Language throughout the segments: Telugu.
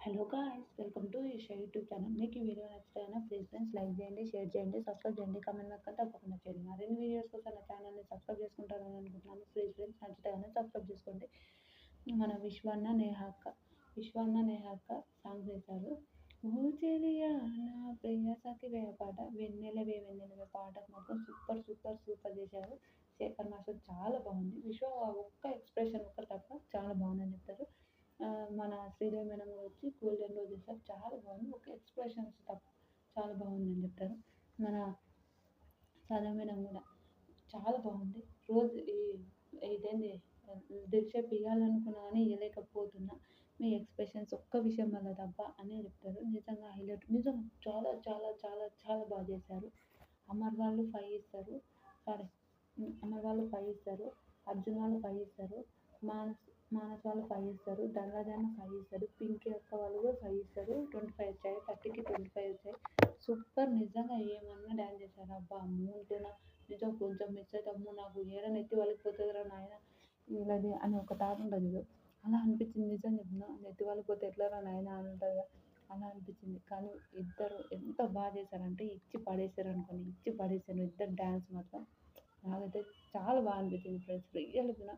Hello guys! Welcome to Eesha YouTube channel. మీకు ఈ వీడియో నచ్చితే ప్లీజ్ ఫ్రెండ్స్ లైక్ చేయండి, షేర్ చేయండి, సబ్స్క్రైబ్ చేయండి, కామెంట్ మాత్రం తప్పకుండా చేయండి. మరిన్ని వీడియోస్ కోసం నా ఛానల్‌ని సబ్స్క్రైబ్ చేసుకుంటారని అనుకుంటున్నాను. ప్లీజ్ ఫ్రెండ్స్ నచ్చితే సబ్స్క్రైబ్ చేసుకోండి. మన విశ్వన్న నేహ అక్క సాంగ్ చేశారు. ఓ చెలియా నా ప్రియ సఖివే పాట, వెన్నెలవే పాట మాత్రం సూపర్ సూపర్ సూపర్ చేశారు. శేఖర్ మాస్టర్ చాలా బాగుంది. ఒక్క ఎక్స్ప్రెషన్ ఒక్కటి తప్ప చాలా బాగుందని చెప్తారు. మన శ్రీదేవి మేడం కూడా వచ్చి గోల్డెన్ రోజ్ చేశారు. చాలా బాగుంది. ఒక ఎక్స్ప్రెషన్స్ తప్ప చాలా బాగుందని చెప్తారు. మన సదా మేడం కూడా చాలా బాగుంది. రోజు ఇదేంది దిల్షేప్ ఇవ్వాలనుకున్నా కానీ ఇవ్వలేకపోతున్నా, మీ ఎక్స్ప్రెషన్స్ ఒక్క విషయం వల్ల తప్ప అని చెప్తారు. నిజంగా హైలైట్, నిజం చాలా చాలా చాలా చాలా బాగా చేశారు. అమర్ వాళ్ళు 5 ఇస్తారు. సారీ, అమర్ వాళ్ళు 5 ఇస్తారు, అర్జున్ వాళ్ళు 5 ఇస్తారు, మానస్ మానస్ వాళ్ళు 5 ఇస్తారు, ధనరాజ్ 5 ఇస్తారు, పింకీ అక్క వాళ్ళు కూడా 5 ఇస్తారు. 25 వచ్చాయి, 30కి 25 వచ్చాయి. సూపర్, నిజంగా ఏమన్నా డ్యాన్స్ చేశారు. అబ్బా అమ్ముంటున్నా నిజం కొంచెం మిస్ అయితే అమ్మో నాకు ఏడ నెత్తి వలిగిపోతుందిరా నాయన ఇలాది అని ఒక థాట్ ఉంటుంది చూడు, అలా అనిపించింది. నిజం చెప్తున్నా, నెత్తి వలిగిపోతే ఎట్లరా నాయన అని ఉంటుంది కదా, అలా అనిపించింది. కానీ ఇద్దరు ఎంత బాగా చేశారంటే ఇచ్చి పడేశారు అనుకోని, ఇచ్చి పడేశారు ఇద్దరు డ్యాన్స్ మాత్రం. నాకైతే చాలా బాగా అనిపించింది ఫ్రెండ్స్. రియల్ కూడా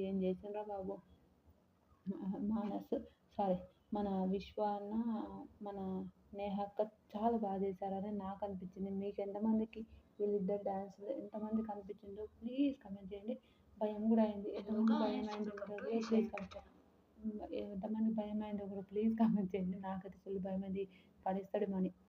ఏం చేసిండ్రా బాబు. మానస్ సారీ మన విశ్వ అన్న, మన నేహ అక్క చాలా బాగా చేశారని నాకు అనిపించింది. మీకు ఎంతమందికి వీళ్ళిద్దరు డ్యాన్స్లో ఎంతమందికి అనిపించిందో ప్లీజ్ కమెంట్ చేయండి. భయం కూడా అయింది. ఎంతమంది భయం అయింది ప్లీజ్ ఎంతమంది భయం అయింది ఒకరు ప్లీజ్ కామెంట్ చేయండి. నాకైతే ఫుల్ భయం అయింది, పడేస్తాడేమో అని.